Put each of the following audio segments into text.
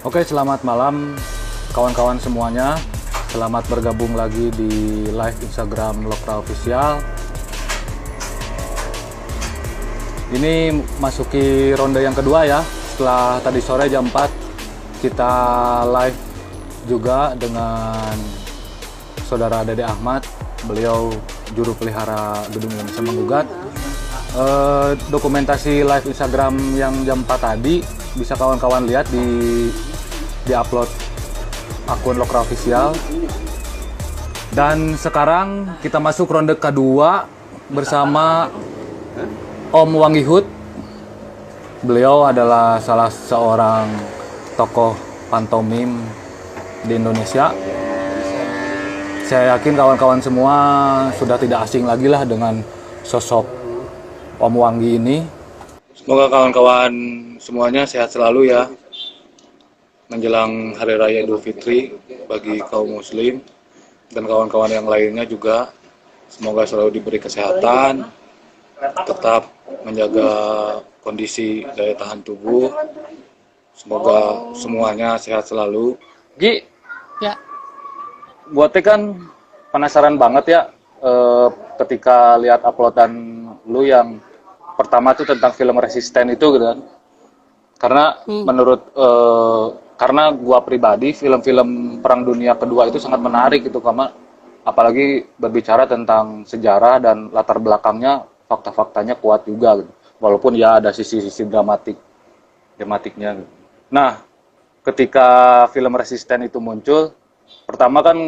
Oke, selamat malam kawan-kawan semuanya. Selamat bergabung lagi di live Instagram Lokra Official. Ini masuki ronde yang kedua ya. Setelah tadi sore jam 4 kita live juga dengan Saudara Dede Ahmad. Beliau juru pelihara Gedung Indonesia Menggugat. Dokumentasi live Instagram yang jam 4 tadi bisa kawan-kawan lihat di upload akun Lokra Official. Dan sekarang kita masuk ronde kedua bersama Om Wangihut. Beliau adalah salah seorang tokoh pantomim di Indonesia. Saya yakin kawan-kawan semua sudah tidak asing lagi lah dengan sosok Om Wanggi ini. Semoga kawan-kawan semuanya sehat selalu ya menjelang Hari Raya Idul Fitri bagi kaum muslim dan kawan-kawan yang lainnya juga. Semoga selalu diberi kesehatan, tetap menjaga kondisi daya tahan tubuh. Semoga semuanya sehat selalu. Gi, Ya, buatnya kan penasaran banget ya ketika lihat uploadan lu yang pertama tuh tentang film Resisten itu gitu kan. Karena menurut karena gua pribadi film-film Perang Dunia Kedua itu sangat menarik gitu, karena apalagi berbicara tentang sejarah dan latar belakangnya, fakta-faktanya kuat juga gitu. Walaupun ya ada sisi-sisi dramatiknya gitu. Nah, ketika film Resisten itu muncul, pertama kan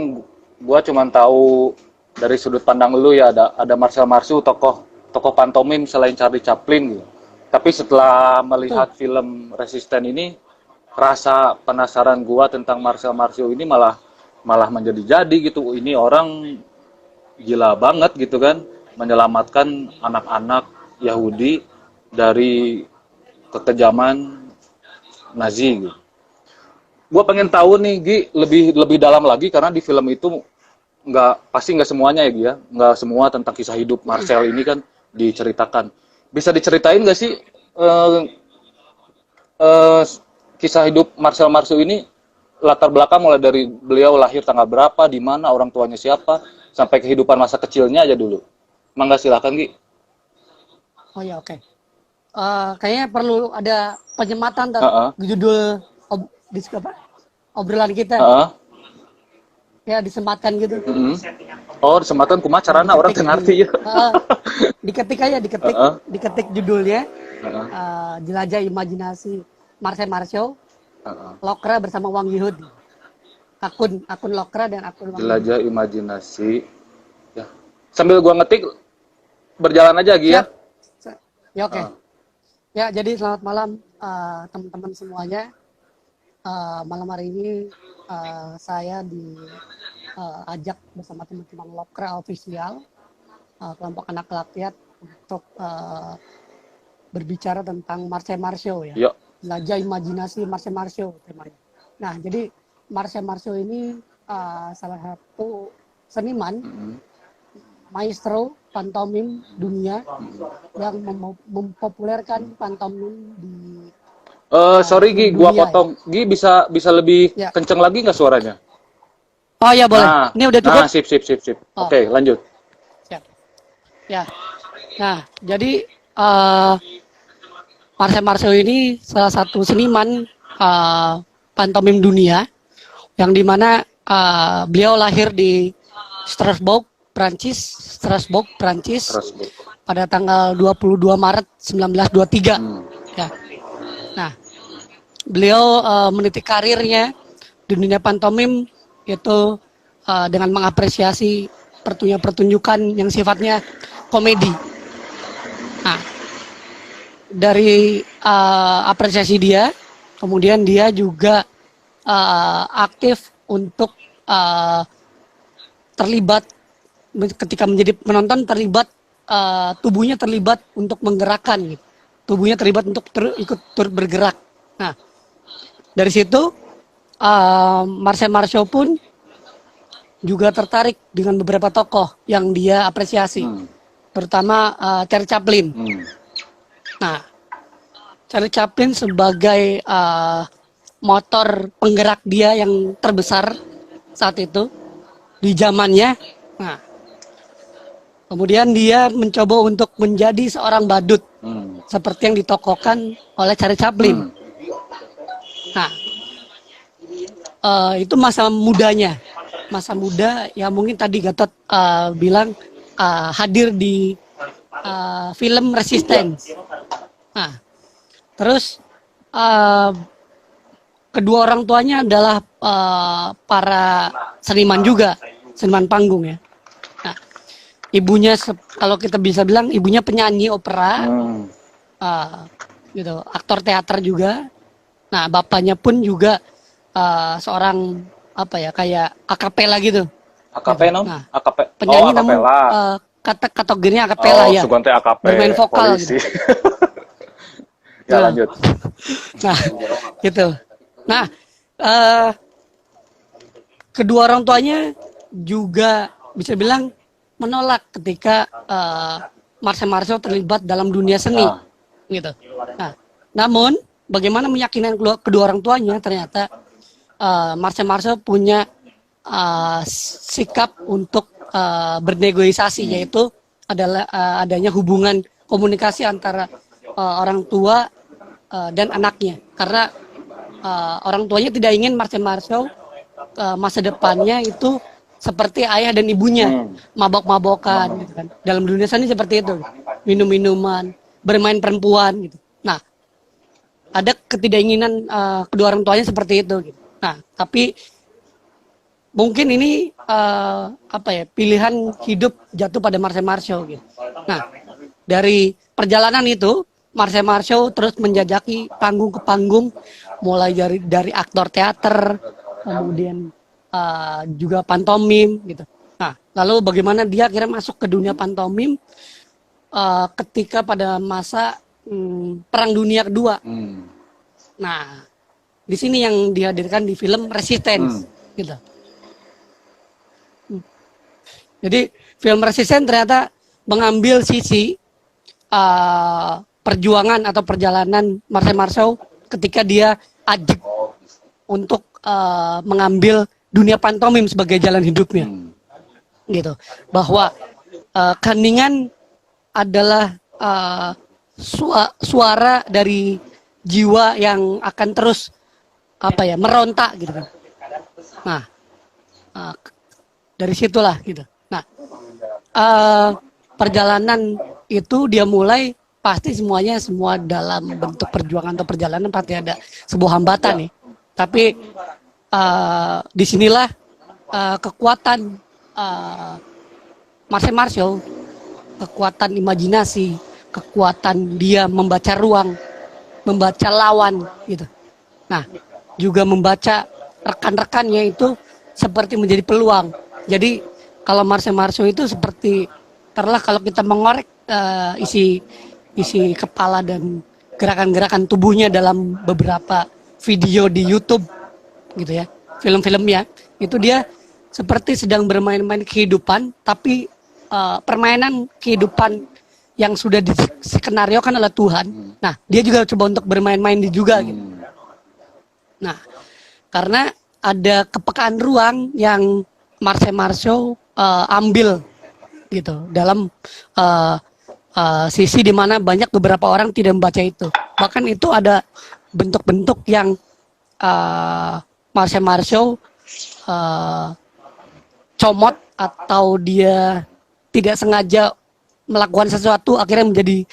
gua cuman tahu dari sudut pandang lu ya, ada Marcel Marceau, tokoh pantomim selain Charlie Chaplin gitu. Tapi setelah melihat film Resisten ini, rasa penasaran gua tentang Marcel Marceau ini malah menjadi-jadi gitu. Ini orang gila banget gitu kan, menyelamatkan anak-anak Yahudi dari kekejaman Nazi gitu. Gua pengen tahu nih Gi, lebih dalam lagi, karena di film itu pasti nggak semuanya ya Gi ya, nggak semua tentang kisah hidup Marcel ini kan diceritakan. Bisa diceritain nggak sih kisah hidup Marcel Marceau ini, latar belakang mulai dari beliau lahir tanggal berapa, di mana, orang tuanya siapa, sampai kehidupan masa kecilnya aja dulu. Mangga silakan Gi. oh ya oke. Kayaknya perlu ada penyematan dan judul obrolan kita. Ya, disematkan gitu. Oh, kesempatan kumaha carana orang teu ngarti ya. Diketik aja, diketik judulnya. Jelajah Imajinasi Marcel Marceau, Lokra bersama Wangihut. Akun Lokra dan akun Wangihut. Jelajah Imajinasi. Ya. Sambil gua ngetik berjalan aja Gi ya. Ya oke. Ya, jadi selamat malam teman-teman semuanya. Malam hari ini saya diajak bersama teman-teman Lokra Official, kelompok anak rakyat, untuk berbicara tentang Marcel Marceau ya. Yuk. Jelajah Imajinasi Marcel Marceau temanya. Nah, jadi Marcel Marceau ini salah satu seniman, maestro pantomim dunia yang mempopulerkan pantomim di sorry Gi, gua potong. Gi bisa lebih kenceng lagi nggak suaranya? Oh ya boleh. Nah, Ini udah cukup. Nah, sip. Oke, lanjut. Siap. Ya. Nah, jadi Marcel Marceau ini salah satu seniman pantomim dunia, yang dimana beliau lahir di Strasbourg, Prancis, pada tanggal 22 Maret 1923. Ya. Nah, beliau meniti karirnya di dunia pantomim itu dengan mengapresiasi pertunjukan yang sifatnya komedi. Nah, dari apresiasi dia, kemudian dia juga aktif untuk terlibat ketika menjadi penonton, tubuhnya terlibat untuk menggerakkan gitu. Tubuhnya terlibat untuk ikut turut bergerak. Nah, dari situ Marcel Marceau pun juga tertarik dengan beberapa tokoh yang dia apresiasi, terutama Charlie Chaplin. Nah, Charlie Chaplin sebagai motor penggerak dia yang terbesar saat itu di zamannya. Nah, kemudian dia mencoba untuk menjadi seorang badut seperti yang ditokohkan oleh Charlie Chaplin. Nah, itu masa mudanya, masa muda yang mungkin tadi Gatot bilang hadir di film Resistance. Nah, terus kedua orang tuanya adalah para seniman juga, seniman panggung ya. Nah, ibunya kalau kita bisa bilang ibunya penyanyi opera, gitu, aktor teater juga. Nah, bapaknya pun juga seorang apa ya, kayak akapela gitu. AKP Nah, AKP. penyanyi namun akapela. kategorinya akapela ya. Sugante AKP. Bermain vokal polisi. gitu. Ya, Nah. lanjut. Nah, gitu. Nah, kedua orang tuanya juga bisa bilang menolak ketika Marcel Marceau terlibat dalam dunia seni, gitu. Nah, namun bagaimana meyakinkan kedua orang tuanya, ternyata Marcel Marceau punya sikap untuk bernegosiasi, yaitu adalah adanya hubungan komunikasi antara orang tua dan anaknya, karena orang tuanya tidak ingin Marcel Marceau masa depannya itu seperti ayah dan ibunya, mabok-mabokan gitu kan. Dalam dunia seni seperti itu, minum-minuman, bermain perempuan gitu. Nah, ada ketidakinginan kedua orang tuanya seperti itu gitu. Nah, tapi mungkin ini apa ya, pilihan hidup jatuh pada Marcel Marceau gitu. Nah, dari perjalanan itu Marcel Marceau terus menjajaki panggung ke panggung, mulai dari aktor teater, kemudian juga pantomim gitu. Nah, lalu bagaimana dia akhirnya masuk ke dunia pantomim ketika pada masa Perang Dunia Kedua. Nah, di sini yang dihadirkan di film Resistance gitu. Jadi film Resistance ternyata mengambil sisi perjuangan atau perjalanan Marcel Marceau ketika dia ajak untuk mengambil dunia pantomim sebagai jalan hidupnya, gitu. Bahwa keheningan adalah suara dari jiwa yang akan terus apa ya, merontak gitu kan. Nah, dari situlah gitu. Nah, perjalanan itu dia mulai, pasti semua dalam bentuk perjuangan atau perjalanan pasti ada sebuah hambatan nih. Tapi disinilah kekuatan Marcel Marceau, kekuatan imajinasi, kekuatan dia membaca ruang, membaca lawan gitu. Nah, juga membaca rekan-rekannya itu seperti menjadi peluang. Jadi kalau Marcel Marceau itu seperti, karena kalau kita mengorek isi kepala dan gerakan-gerakan tubuhnya dalam beberapa video di YouTube gitu ya, film-filmnya itu dia seperti sedang bermain-main kehidupan, tapi permainan kehidupan yang sudah diskenariokan oleh Tuhan. Nah, dia juga coba untuk bermain-main juga gitu. Nah, karena ada kepekaan ruang yang Marcel Marceau ambil gitu dalam sisi di mana banyak beberapa orang tidak membaca itu. Bahkan itu ada bentuk-bentuk yang Marcel Marceau comot atau dia tidak sengaja melakukan sesuatu, akhirnya menjadi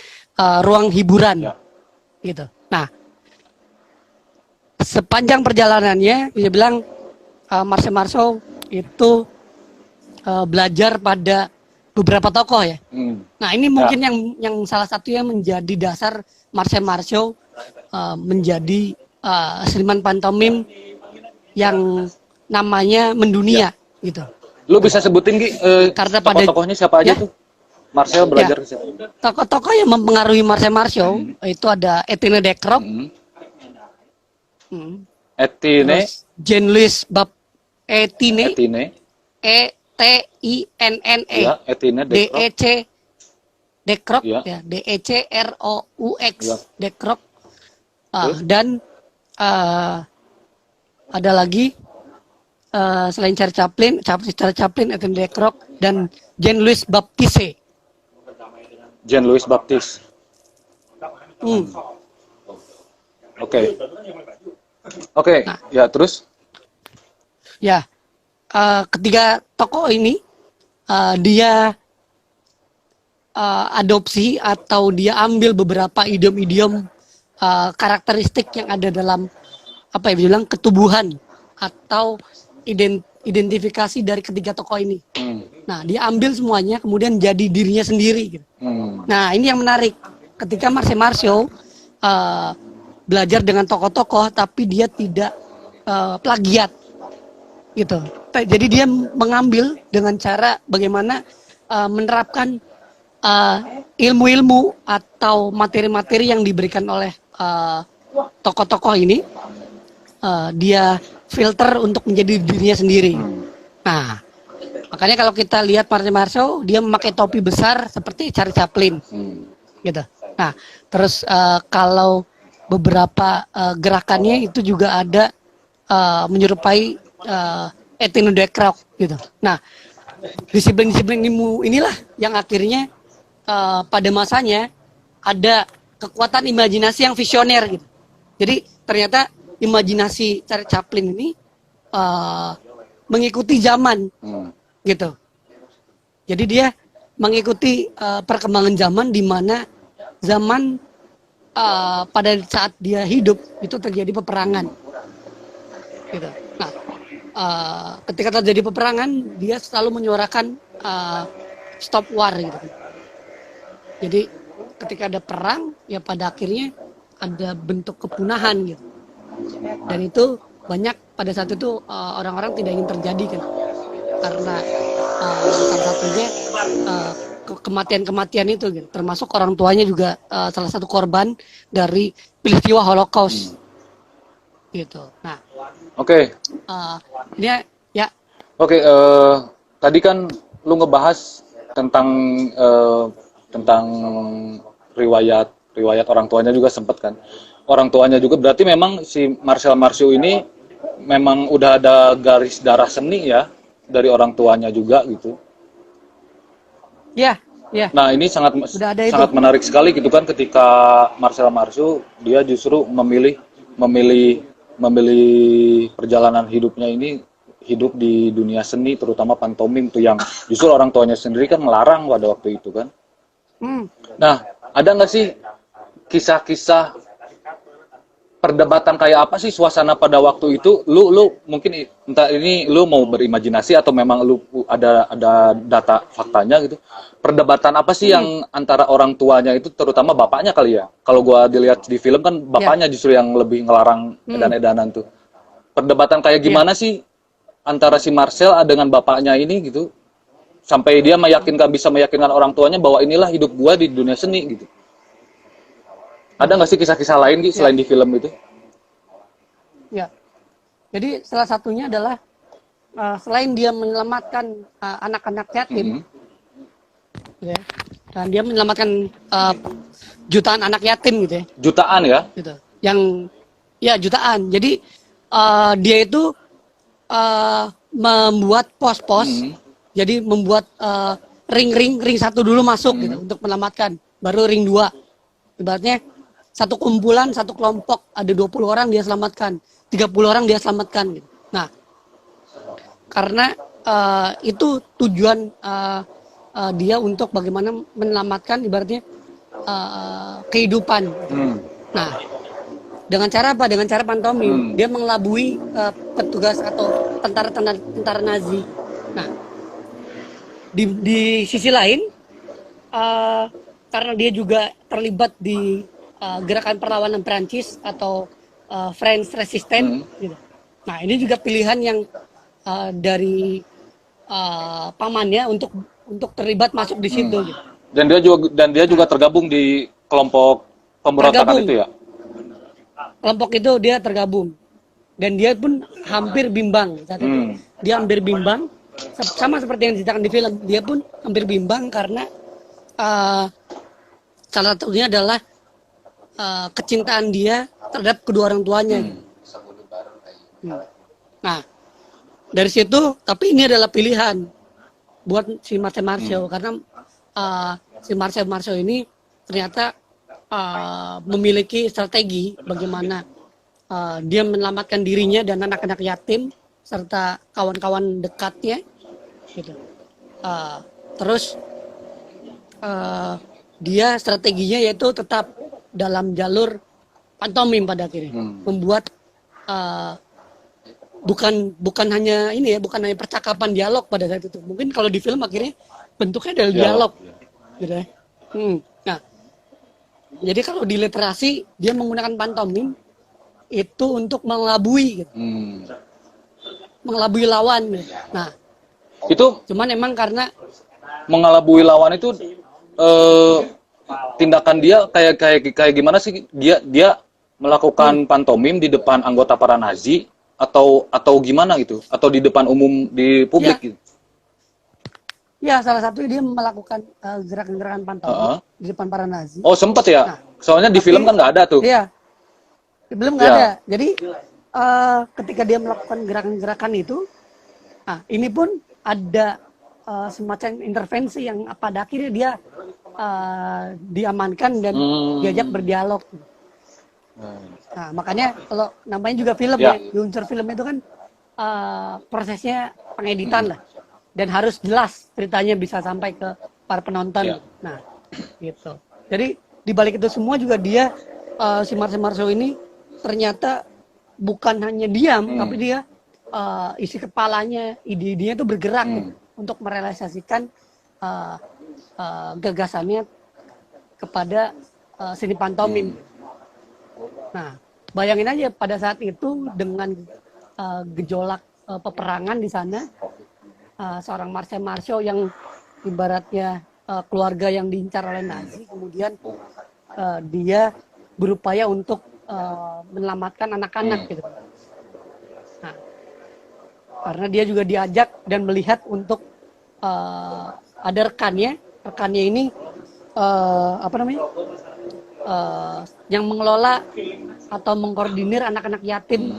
ruang hiburan gitu. Nah, sepanjang perjalanannya dia bilang Marcel Marceau itu belajar pada beberapa tokoh ya. Nah, ini mungkin yang salah satunya menjadi dasar Marcel Marceau menjadi seniman pantomim yang namanya mendunia gitu. Lu bisa sebutin Gi, karena pada tokoh-tokohnya siapa aja tuh? Marcel belajar ke siapa? Tokoh-tokoh yang mempengaruhi Marcel Marceau itu ada Etienne Decroix, Etienne, Jean-Louis Etienne, E-T-I-N-N-E, ya, Etienne D-E-C Decroix, ya. ya, D-E-C-R-O-U-X, Ya. Decroix, dan ada lagi selain Charlie Chaplin, Anthony Leclerc, dan Jean-Louis Baptiste. Jean-Louis Baptiste. Hmm. Oke. Oke, Nah, ya terus? ya, ketiga tokoh ini dia adopsi atau dia ambil beberapa idiom-idiom karakteristik yang ada dalam apa ya bilang ketubuhan atau identifikasi dari ketiga tokoh ini. Nah, dia ambil semuanya kemudian jadi dirinya sendiri. Gitu. Nah, ini yang menarik. Ketika Marcio belajar dengan tokoh-tokoh, tapi dia tidak plagiat, gitu. Jadi dia mengambil dengan cara bagaimana menerapkan ilmu-ilmu atau materi-materi yang diberikan oleh tokoh-tokoh ini. Dia filter untuk menjadi dirinya sendiri. Nah, makanya kalau kita lihat Marcio, dia memakai topi besar seperti Charlie Chaplin, gitu. Nah, terus kalau beberapa gerakannya itu juga ada menyerupai Etienne Leclerc, gitu. Nah, disiplin-disiplin ilmu inilah yang akhirnya pada masanya ada kekuatan imajinasi yang visioner, gitu. Jadi ternyata imajinasi Charlie Chaplin ini mengikuti zaman, gitu. Jadi dia mengikuti perkembangan zaman, di mana zaman pada saat dia hidup itu terjadi peperangan, gitu. Nah, ketika terjadi peperangan, dia selalu menyuarakan stop war, gitu. Jadi ketika ada perang, ya pada akhirnya ada bentuk kepunahan, gitu. Dan itu banyak pada saat itu orang-orang tidak ingin terjadi, kan, karena salah satunya kematian itu, gitu. Termasuk orang tuanya juga salah satu korban dari peristiwa Holocaust, gitu. Nah, Oke. dia ya. Oke, tadi kan lu ngebahas tentang tentang riwayat orang tuanya juga sempat kan. Orang tuanya juga berarti memang si Marcio ini memang udah ada garis darah seni ya dari orang tuanya juga gitu. Ya, ya. Nah, ini sangat menarik sekali gitu kan ketika Marcio dia justru memilih perjalanan hidupnya ini hidup di dunia seni, terutama pantomim tuh yang justru orang tuanya sendiri kan melarang pada waktu itu kan. Nah, ada nggak sih kisah-kisah perdebatan kayak apa sih suasana pada waktu itu? Lu mungkin entah ini lu mau berimajinasi atau memang lu ada data faktanya gitu. Perdebatan apa sih yang antara orang tuanya itu, terutama bapaknya kali ya? Kalau gua dilihat di film kan bapaknya justru yang lebih ngelarang edan-edanan tuh. Perdebatan kayak gimana sih antara si Marcel dengan bapaknya ini gitu? Sampai dia bisa meyakinkan orang tuanya bahwa inilah hidup gua di dunia seni gitu. Ada nggak sih kisah-kisah lain gitu selain di film itu? Ya. Jadi salah satunya adalah selain dia menyelamatkan anak-anak yatim, ya, dan dia menyelamatkan jutaan anak yatim gitu ya. Jutaan ya? Gitu. Yang ya jutaan. Jadi dia itu membuat pos-pos. Jadi membuat ring satu dulu masuk gitu untuk menyelamatkan, baru ring 2. Ibaratnya satu kumpulan, satu kelompok, ada 20 orang dia selamatkan, 30 orang dia selamatkan gitu. Nah, karena itu tujuan dia untuk bagaimana menyelamatkan ibaratnya kehidupan. Nah, dengan cara apa? Dengan cara pantomim. Dia mengelabui petugas atau tentara Nazi. Nah, di sisi lain, karena dia juga terlibat di gerakan perlawanan Perancis atau French Resistance, gitu. Nah, ini juga pilihan yang dari pamannya untuk terlibat masuk di situ. Gitu. Dan dia juga tergabung di kelompok pemberontakan itu ya? Kelompok itu dia tergabung. Dan dia pun hampir bimbang saat itu. Dia hampir bimbang, sama seperti yang diceritakan di film. Dia pun hampir bimbang karena salah satunya adalah kecintaan dia terhadap kedua orang tuanya. Nah, dari situ, tapi ini adalah pilihan buat si Marcel Marceau karena si Marcel Marceau ini ternyata memiliki strategi bagaimana dia menyelamatkan dirinya dan anak-anak yatim serta kawan-kawan dekatnya, gitu. Terus dia strateginya yaitu tetap dalam jalur pantomim pada akhirnya, membuat bukan hanya ini ya, bukan hanya percakapan dialog pada saat itu. Mungkin kalau di film akhirnya bentuknya adalah dialog, gitu ya. Nah, jadi kalau di literasi dia menggunakan pantomim itu untuk mengelabui, gitu. Mengelabui lawan. Gitu. Nah, Itu cuman emang karena mengelabui lawan itu tindakan dia kayak gimana sih? Dia melakukan pantomim di depan anggota para Nazi atau gimana gitu? Atau di depan umum di publik gitu? ya salah satu dia melakukan gerakan-gerakan pantomim di depan para Nazi. Oh, sempet ya? Nah, soalnya di film kan nggak ada tuh. Iya, belum nggak Ya. ada. Jadi ketika dia melakukan gerakan-gerakan itu, ini pun ada semacam intervensi yang pada akhirnya dia diamankan dan diajak berdialog. Nah, makanya kalau namanya juga film ya, di unsur film itu kan prosesnya pengeditan lah, dan harus jelas ceritanya bisa sampai ke para penonton. Nah, gitu. Jadi di balik itu semua juga dia si Marcel Marceau ini ternyata bukan hanya diam, tapi dia isi kepalanya, ide-idenya itu bergerak gitu, untuk merealisasikan gagasannya kepada seni pantomim. Nah, bayangin aja pada saat itu dengan gejolak peperangan di sana, seorang Marcel Marceau yang ibaratnya keluarga yang diincar oleh Nazi, kemudian dia berupaya untuk menyelamatkan anak-anak gitu. Nah, karena dia juga diajak dan melihat untuk ada rekannya ini yang mengelola atau mengkoordinir anak-anak yatim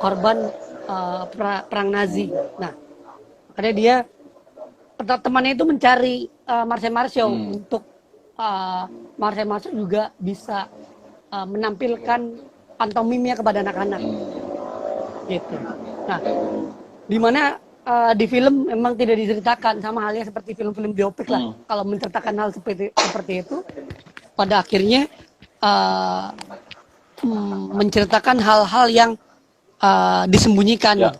korban perang Nazi. Nah, makanya dia temannya itu mencari Marcel Marceau untuk Marcel Marceau juga bisa menampilkan pantomimnya kepada anak-anak, gitu. Nah, di mana di film memang tidak diceritakan, sama halnya seperti film-film biopik lah. Kalau menceritakan hal seperti itu, pada akhirnya menceritakan hal-hal yang disembunyikan. Ya. Gitu.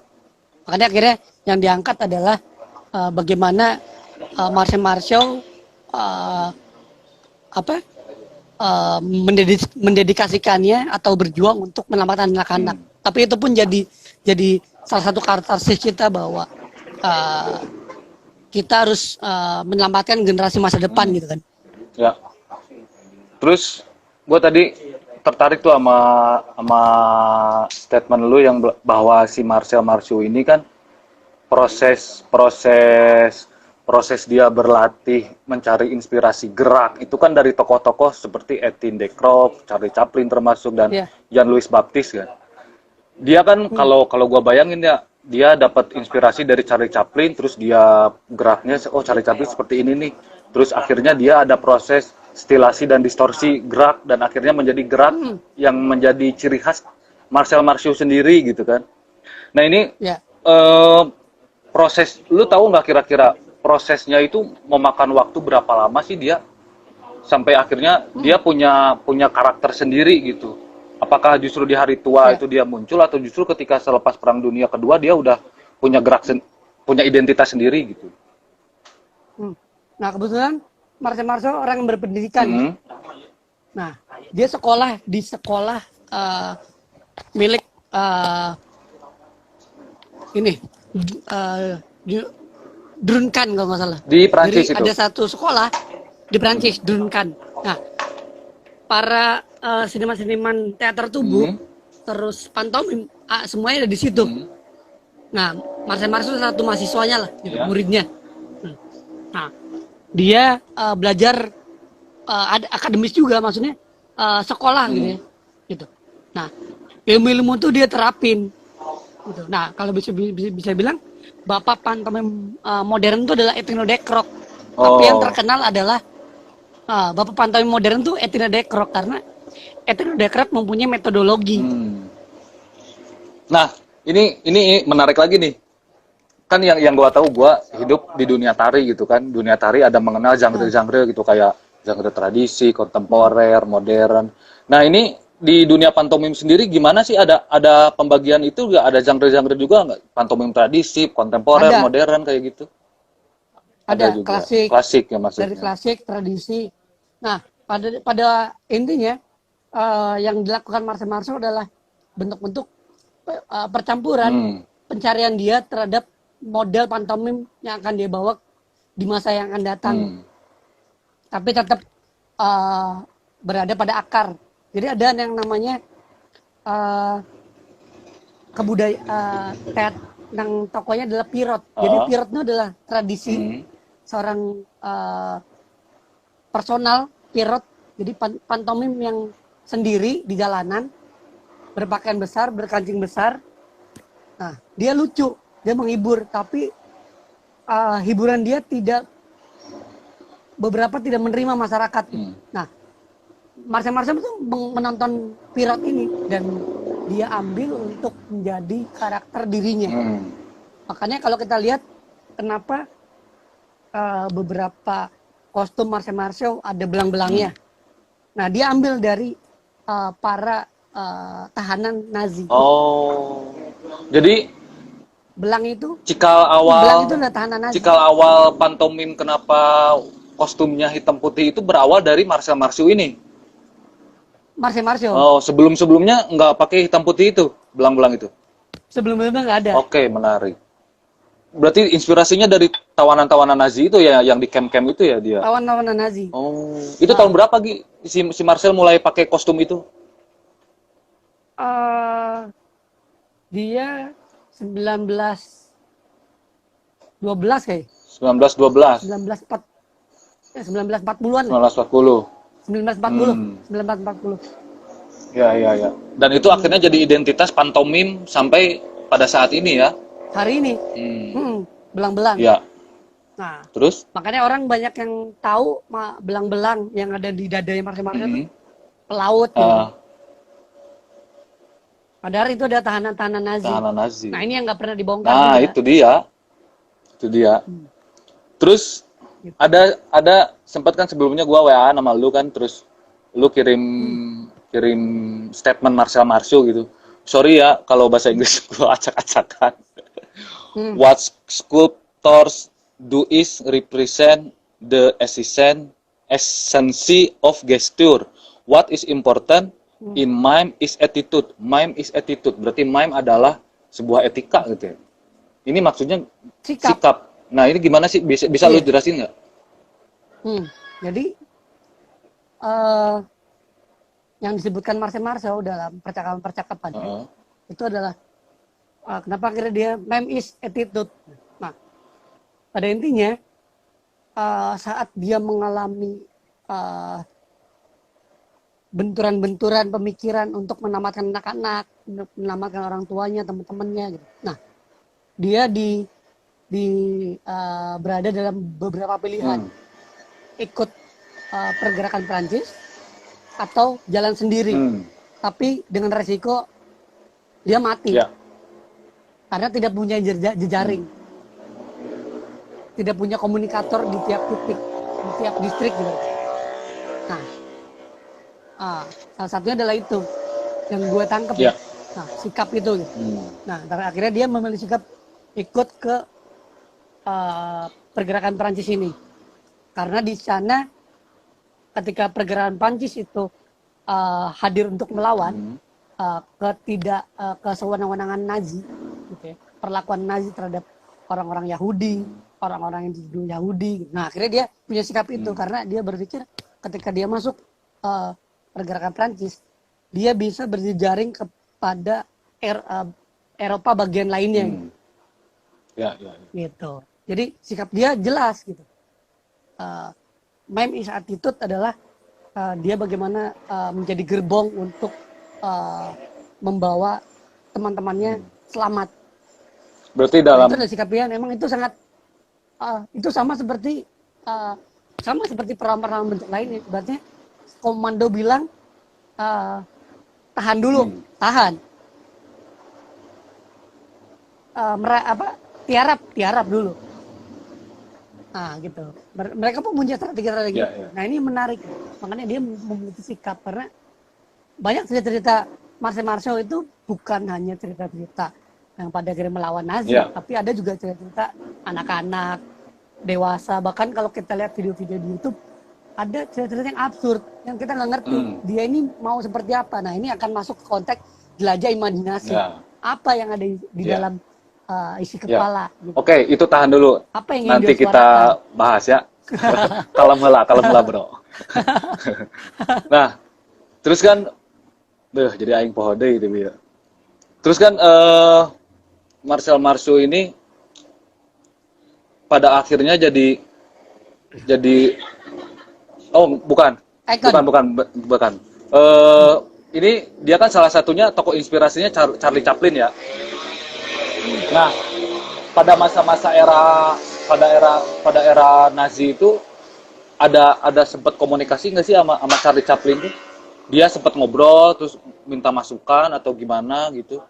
Makanya akhirnya yang diangkat adalah bagaimana Marcel Marceau mendedikasikannya atau berjuang untuk menyelamatkan anak-anak. Tapi itu pun jadi salah satu karakteristik kita bahwa kita harus menyelamatkan generasi masa depan gitu kan. Ya. Terus gue tadi tertarik tuh sama statement lu yang bahwa si Marcel Marceau ini kan proses dia berlatih mencari inspirasi gerak itu kan dari tokoh-tokoh seperti Etienne de Crooft, Charlie Chaplin termasuk, dan Jean-Louis Baptiste kan. Dia kan kalau gua bayangin ya, dia dapat inspirasi dari Charlie Chaplin, terus dia geraknya Charlie Chaplin seperti ini nih. Terus akhirnya dia ada proses stilasi dan distorsi gerak dan akhirnya menjadi gerak yang menjadi ciri khas Marcel Marceau sendiri gitu kan. Nah, ini proses, lu tahu nggak kira-kira prosesnya itu memakan waktu berapa lama sih dia sampai akhirnya dia punya karakter sendiri gitu? Apakah justru di hari tua itu dia muncul atau justru ketika selepas Perang Dunia Kedua dia udah punya punya identitas sendiri gitu? Nah, kebetulan Marcel Marceau orang yang berpendidikan. Nah, dia sekolah di sekolah milik Duncan kalau nggak salah. Di Prancis. Jadi itu ada satu sekolah di Prancis, Duncan. Nah, para seniman-seniman teater tubuh, terus pantomim, semuanya ada di situ. Nah, Marcel Marceau satu mahasiswanya lah, gitu, muridnya. Nah, dia belajar akademis juga, maksudnya sekolah gitu ya. Gitu. Nah, ilmu-ilmu itu dia terapin gitu. Nah, kalau bisa bilang bapak pantomim modern itu adalah Ethno Dekrok. Tapi yang Oh. terkenal adalah bapak pantomim modern itu Ethno Dekrok karena Ethno Dekrok mempunyai metodologi. Hmm. Nah, ini menarik lagi nih. Kan yang gua tahu, gua hidup di dunia tari gitu kan. Dunia tari ada mengenal Nah, genre-genre gitu kayak genre tradisi, kontemporer, modern. Nah, ini di dunia pantomim sendiri gimana sih, ada pembagian itu nggak, ada genre-genre juga nggak? Pantomim tradisi, kontemporer, ada modern kayak gitu? Ada ada juga. klasik, Klasik ya dari maksudnya. klasik tradisi. Nah, pada intinya yang dilakukan Marcel Marceau adalah bentuk-bentuk percampuran Hmm. pencarian dia terhadap model pantomim yang akan dia bawa di masa yang akan datang, Hmm. tapi tetap uh, berada pada akar. Jadi ada yang namanya uh, kebudayaan yang tokonya adalah Pirot. Jadi Ah. Pirot itu adalah tradisi Hmm. seorang personal Pirot. Jadi pantomim yang sendiri di jalanan, berpakaian besar, berkancing besar. Nah, dia lucu, dia menghibur, tapi hiburan dia beberapa tidak menerima masyarakat. Hmm. Nah, Marcel itu menonton Pirot ini dan dia ambil untuk menjadi karakter dirinya. Hmm. Makanya kalau kita lihat kenapa beberapa kostum Marcel ada belang-belangnya. Nah, dia ambil dari para tahanan Nazi. Oh. Jadi Belang itu, cikal belang itu awal adalah tahanan Nazi. cikal awal pantomim kenapa kostumnya hitam putih itu berawal dari Marcel Marceau ini. Marcel. Oh, sebelum-sebelumnya nggak pakai hitam putih itu, belang-belang itu. Sebelum-sebelumnya nggak ada. Oke, menarik. Berarti inspirasinya dari tawanan-tawanan Nazi itu ya, yang di camp-camp itu ya dia. Lawan-lawan Nazi. Oh, itu tahun berapa Gi si Marcel mulai pakai kostum itu? Uh, dia 1912 kayak. 1912, 1940 1940-an lah. 1940. 1940. Hmm. 1940. Ya, ya, ya. Dan itu akhirnya jadi identitas pantomim sampai pada saat ini ya. Hari ini. Belang-belang. Ya. Nah, Terus? makanya orang banyak yang tahu belang-belang yang ada di dadanya Marcel itu pelaut gitu. Ah, Padahal itu ada tahanan-tahanan Nazi. tahanan Nazi. Nah, ini yang nggak pernah dibongkar Nah, juga. itu dia. Itu dia. Terus Gitu. ada sempat kan sebelumnya gua WA nama lu kan, terus lu kirim kirim statement Marcel Marceau gitu. Sorry ya kalau bahasa Inggris gua acak-acakan. What sculptors do is represent the essence of gesture. What is important in mime is attitude. Mime is attitude. Berarti mime adalah sebuah etika gitu ya. Ini maksudnya sikap. Nah, ini gimana sih? Bisa lu jelasin nggak? Jadi yang disebutkan Marcel dalam percakapan-percakapan itu adalah kenapa akhirnya dia mime is attitude. Nah, pada intinya saat dia mengalami benturan-benturan pemikiran untuk menamatkan anak-anak, untuk menamatkan orang tuanya, teman-temannya gitu. Nah, dia berada dalam beberapa pilihan. Ikut pergerakan Prancis atau jalan sendiri. Tapi dengan resiko dia mati. Ya. Karena tidak punya jejaring. Tidak punya komunikator di tiap titik, di tiap distrik gitu. Nah, salah satunya adalah itu yang gue tangkap. Ya. Nah, sikap itu. Gitu. Nah, akhirnya dia memilih sikap ikut ke pergerakan Prancis ini. Karena di sana ketika pergerakan Prancis itu hadir untuk melawan kesewenang-wenangan Nazi, gitu ya, perlakuan Nazi terhadap orang-orang Yahudi, orang-orang yang dituduh Yahudi. Nah, akhirnya dia punya sikap itu karena dia berpikir ketika dia masuk pergerakan Prancis, dia bisa berjejaring kepada Eropa bagian lainnya. Ya. Gitu. Jadi sikap dia jelas gitu. Mime is attitude adalah dia bagaimana menjadi gerbong untuk membawa teman-temannya selamat. Berarti Nah, dalam itu adalah sikap dia. Memang itu sangat itu sama seperti peran-peran bentuk lain. Ibaratnya komando bilang tahan dulu, tahan. Tiarap dulu. Nah, gitu. Mereka pun punya strategi. Ya, ya. Nah, ini menarik. Makanya dia memiliki sikap karena banyak cerita-cerita Marcel itu bukan hanya cerita-cerita yang pada akhirnya melawan Nazi, Ya. tapi ada juga cerita-cerita anak-anak, dewasa. Bahkan kalau kita lihat video-video di YouTube, ada cerita-cerita yang absurd yang kita nggak ngerti dia ini mau seperti apa. Nah, ini akan masuk ke konteks jelajah imajinasi. Ya. Apa yang ada di Ya. dalam isi kepala. Gitu. Oke, itu tahan dulu. Apa yang Nanti dia kita suarakan? bahas ya. Kalem lah bro. Nah, terus kan, jadi aing poho deui itu ya. Terus kan Marcel Marceau ini pada akhirnya jadi bukan. Icon. Bukan. Ini dia kan salah satunya tokoh inspirasinya Charlie Chaplin ya. Nah, pada era Nazi itu ada sempat komunikasi nggak sih sama Charlie Chaplin tuh? Dia sempat ngobrol terus minta masukan atau gimana gitu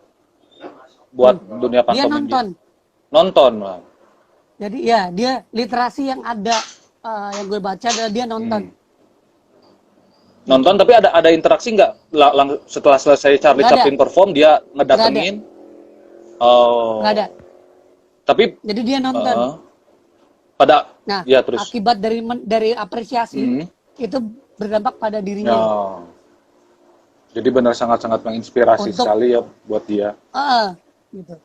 buat dunia Dia pantomim. Nonton lah. Jadi ya dia literasi yang ada yang gue baca adalah dia nonton. Nonton tapi ada interaksi nggak setelah selesai Charlie Nggak ada. Chaplin perform dia ngedatengin? Oh. Nggak ada. Tapi Jadi dia nonton. pada Nah, ya terus. akibat dari apresiasi itu berdampak pada dirinya. Oh. Jadi benar sangat-sangat menginspirasi sekali ya buat dia. Gitu.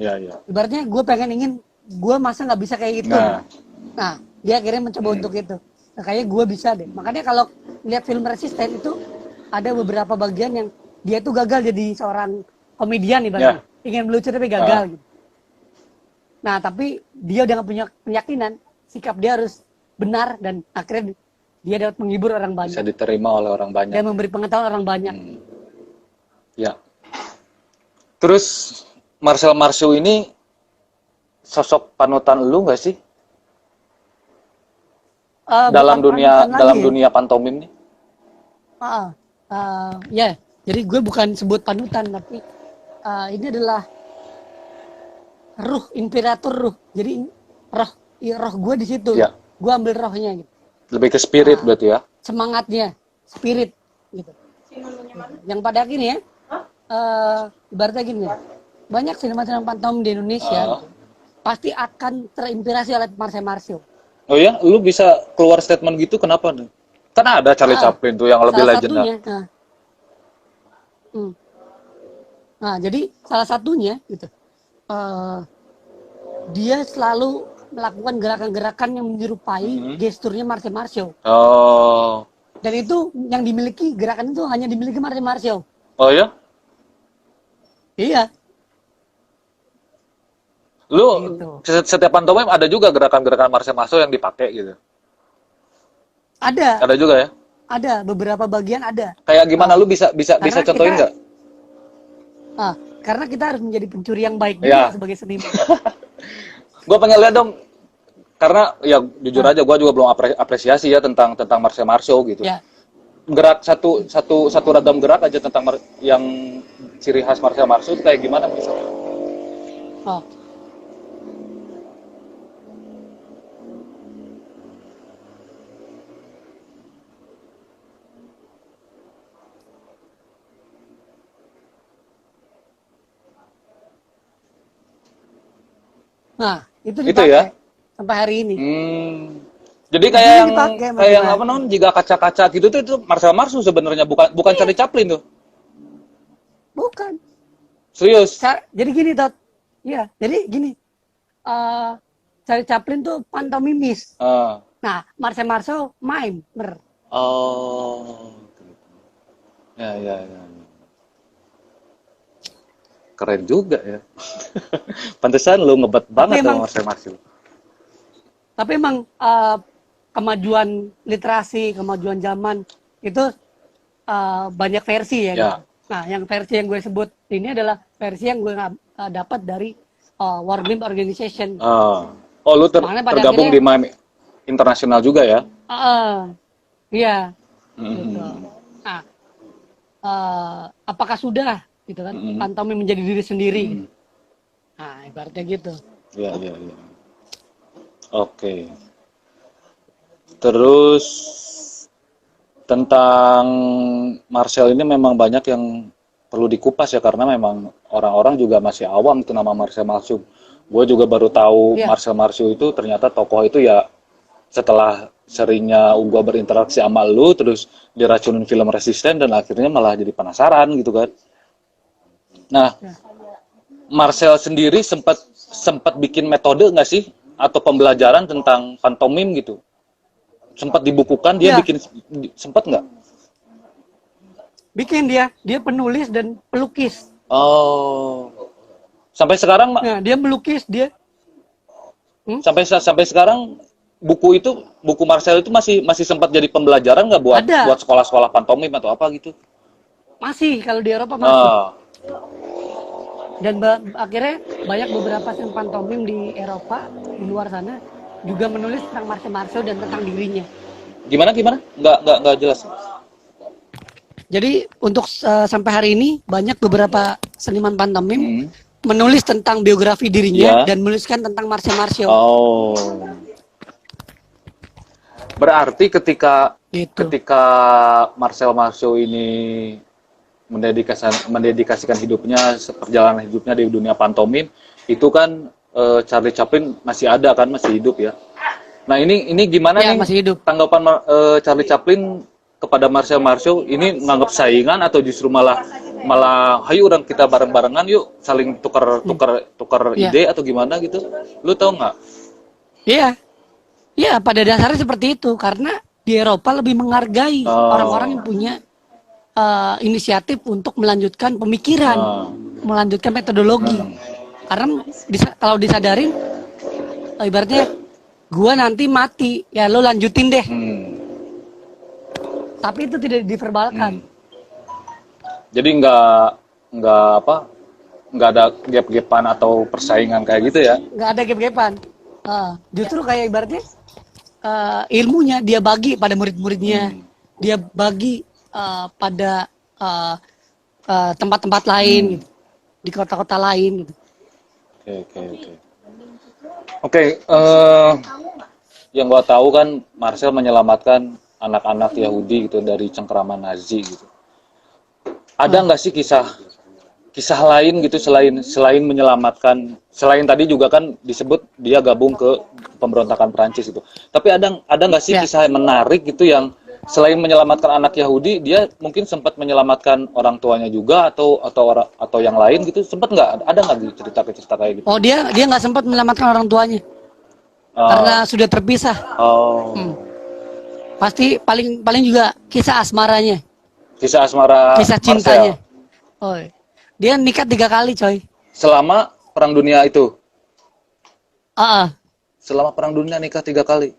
Ya. Ibaratnya gue masa nggak bisa kayak gitu. Nah, dia akhirnya mencoba untuk itu. Nah, kayaknya gue bisa deh. Makanya kalau lihat film Resisten itu ada beberapa bagian yang dia tuh gagal jadi seorang komedian ibaratnya. Ingin melucu tapi gagal gitu. Nah, tapi dia udah gak punya keyakinan, sikap dia harus benar dan akhirnya dia dapat menghibur orang banyak. Bisa diterima oleh orang banyak. Dan memberi pengetahuan orang banyak. Ya. Terus Marcel Marceau ini sosok panutan lu nggak sih? Dalam dunia pantomim nih? Ya, jadi gue bukan sebut panutan, tapi ini adalah inspirator ruh. Jadi roh gue di situ. Ya. Gue ambil rohnya gitu. Lebih ke spirit berarti ya? Semangatnya, spirit gitu. Yang pada akhirnya ibaratnya gini ya. Banyak sinema-sinema pantomim di Indonesia pasti akan terinspirasi oleh Marcel Marceau. Oh ya, lu bisa keluar statement gitu kenapa nih? Kan ada Charlie Chaplin tuh yang lebih legendar. Nah, jadi salah satunya gitu. Dia selalu melakukan gerakan-gerakan yang menyerupai gesturnya Marcel Marceau. Oh. Dan itu yang dimiliki, gerakan itu hanya dimiliki Marcel Marceau. Oh ya? Iya. Lu setiap pantomim ada juga gerakan-gerakan Marcel Marceau yang dipakai gitu? Ada. Ada juga ya? Ada, beberapa bagian ada. Kayak gimana lu bisa contohin nggak? Karena kita harus menjadi pencuri yang baik juga sebagai seniman. Gue pengen lihat dong, karena ya jujur aja gue juga belum apresiasi ya tentang Marcel Marceau gitu. Ya. Gerak satu ragam gerak aja tentang yang ciri khas Marcel Marceau itu kayak gimana misalnya? Nah, itu dipakai ya? sampai hari ini. Jadi kayak yang apa namanya jika kaca-kaca gitu tuh itu Marcel Marceau sebenarnya bukan Charlie Chaplin tuh. Bukan. Serius? Jadi gini, Tot. Iya, jadi gini. Charlie Chaplin tuh pantomimis. Nah, Marcel Marceau mimer. Oh. Ya. Keren juga ya. Pantesan lu ngebet banget sama Marcel Marceau. Tapi emang kemajuan literasi, kemajuan zaman itu banyak versi ya. Gitu. Nah, yang versi yang gue sebut ini adalah versi yang gue dapat dari War Game Organization. Oh, lu Makanya pada tergabung akhirnya, di MAM internasional juga ya? iya, gitu. Hmm. Nah, apakah sudah, gitu kan, Hmm. pantomim menjadi diri sendiri? Hmm. Nah, ibaratnya gitu. Iya, iya, iya. Oke. Terus tentang Marcel ini memang banyak yang perlu dikupas ya, karena memang orang-orang juga masih awam itu nama Marcel Marceau. Gue juga baru tahu Iya, Marcel Marceau itu ternyata tokoh itu ya setelah seringnya gue berinteraksi sama lu, terus diracunin film Resisten dan akhirnya malah jadi penasaran gitu kan. Nah, ya. Marcel sendiri sempat sempat bikin metode nggak sih atau pembelajaran tentang pantomim gitu? Sempat dibukukan dia Iya, bikin, sempat nggak? bikin dia penulis dan pelukis. Oh, sampai sekarang Nah, dia melukis, sampai sekarang buku Marcel itu masih masih sempat jadi pembelajaran nggak buat ada, sekolah-sekolah pantomim atau apa gitu? masih, kalau di Eropa masih. Ah, Dan akhirnya banyak beberapa seni pantomim di Eropa, di luar sana, juga menulis tentang Marcel Marceau dan tentang dirinya. gimana gimana? Nggak jelas. Jadi untuk sampai hari ini banyak beberapa seniman pantomim Hmm. menulis tentang biografi dirinya Ya. dan menuliskan tentang Marcel Marceau. Oh, berarti ketika Gitu. Marcel Marceau ini mendedikasikan hidupnya, perjalanan hidupnya di dunia pantomim, itu kan Charlie Chaplin masih ada kan, masih hidup ya. Nah, ini gimana Ya, nih masih hidup. tanggapan Charlie Chaplin kepada Marcel Marceau? Ini nganggap saingan atau justru malah malah hayu orang kita bareng-barengan yuk, saling tukar Ya. ide atau gimana gitu? Lu tahu nggak? Iya. Iya, pada dasarnya seperti itu karena di Eropa lebih menghargai Oh. orang-orang yang punya inisiatif untuk melanjutkan pemikiran, melanjutkan metodologi. Karena kalau disadarin, ibaratnya gua nanti mati, ya lo lanjutin deh. Tapi itu tidak diverbalkan. Jadi nggak ada gap-gapan atau persaingan kayak gitu ya? Nggak ada gap-gapan. Justru kayak ibaratnya ilmunya dia bagi pada murid-muridnya, dia bagi pada tempat-tempat lain, gitu, di kota-kota lain. Gitu. Oke, yang gua tahu kan Marcel menyelamatkan anak-anak Yahudi gitu dari cengkeraman Nazi gitu. Ada nggak sih kisah lain gitu selain menyelamatkan, selain tadi juga kan disebut dia gabung ke pemberontakan Perancis itu. Tapi ada nggak sih Ya. kisah yang menarik gitu yang selain menyelamatkan anak Yahudi, dia mungkin sempat menyelamatkan orang tuanya juga atau yang lain gitu, sempat nggak? Ada nggak cerita kayak gitu? Oh, dia nggak sempat menyelamatkan orang tuanya karena sudah terpisah. Oh. Pasti paling juga kisah asmaranya, Kisah asmara kisah Marcel. cintanya. Oh, dia nikah 3 kali, coy. Selama Perang Dunia itu. Ah, Selama Perang Dunia nikah 3 kali.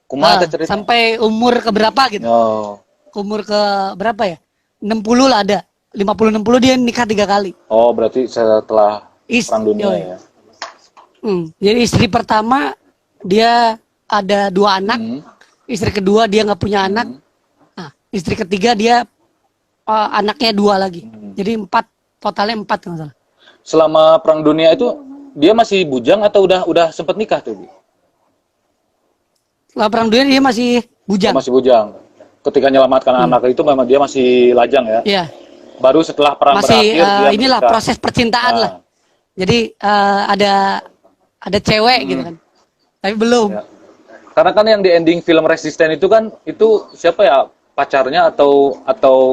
Kumaha teh cerita? sampai umur ke berapa gitu? Oh. Umur ke berapa ya? 60 lah ada. 50-60 dia nikah 3 kali. Oh, berarti setelah Perang Dunia Yoi. ya. Jadi istri pertama dia ada 2 anak. Istri kedua dia nggak punya anak. Nah, istri ketiga dia anaknya 2 lagi. Jadi 4, totalnya 4 kalau nggak salah. Selama Perang Dunia itu dia masih bujang atau udah sempet nikah tuh? Bi? Setelah perang dunia dia masih bujang. Masih bujang. Ketika menyelamatkan anak itu memang dia masih lajang ya. Iya. Baru setelah perang Masih berakhir dia inilah menikah. proses percintaan lah. Jadi ada cewek gitu kan. Tapi belum. Ya. Karena kan yang di ending film Resisten itu kan itu siapa ya, pacarnya atau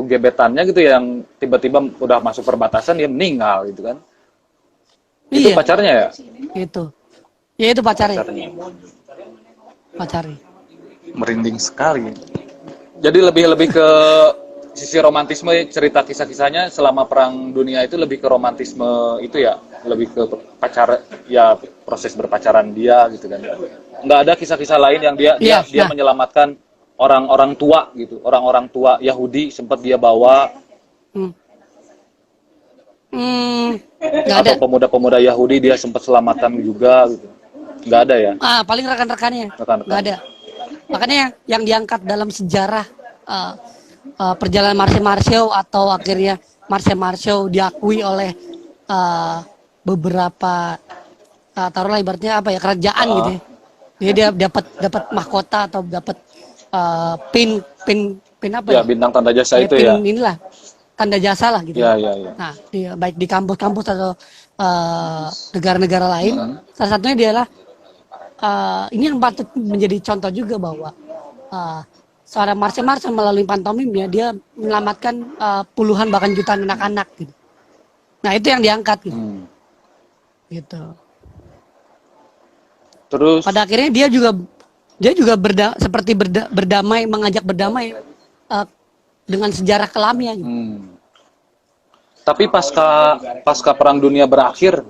gebetannya gitu yang tiba-tiba udah masuk perbatasan dia meninggal gitu kan. Itu Iya. pacarnya ya? Gitu. Ya itu pacarnya. Pacarnya. Pacarnya. Merinding sekali. Jadi lebih ke sisi romantisme, cerita kisah-kisahnya selama Perang Dunia itu lebih ke romantisme itu ya, lebih ke ya proses berpacaran dia gitu kan. Nggak ada kisah-kisah lain yang dia menyelamatkan orang-orang tua gitu, orang-orang tua Yahudi sempat dia bawa. Nggak ada. Atau pemuda-pemuda Yahudi dia sempat selamatkan juga gitu? Nggak ada ya? Paling rekan-rekannya nggak Rekan-rekan. ada. Makanya yang diangkat dalam sejarah uh, perjalanan Marcel Marceau atau akhirnya Marcel Marceau diakui oleh uh, beberapa taruhlah ibaratnya apa ya kerajaan gitu ya. Jadi dia dapat mahkota atau dapat pin apa Ya, ya? bintang tanda jasa Ya itu pin ya. inilah tanda jasa lah gitu ya. Ya, ya, ya. Nah, baik di kampus-kampus atau negara-negara lain, salah satunya dialah ini yang patut menjadi contoh juga bahwa uh, seorang Marcel Marceau melalui pantomimnya dia menyelamatkan puluhan bahkan jutaan anak-anak gitu. Nah itu yang diangkat gitu. Gitu. Terus, Pada akhirnya dia juga seperti berdamai mengajak berdamai uh, dengan sejarah kelamnya gitu. tapi pasca Perang Dunia berakhir,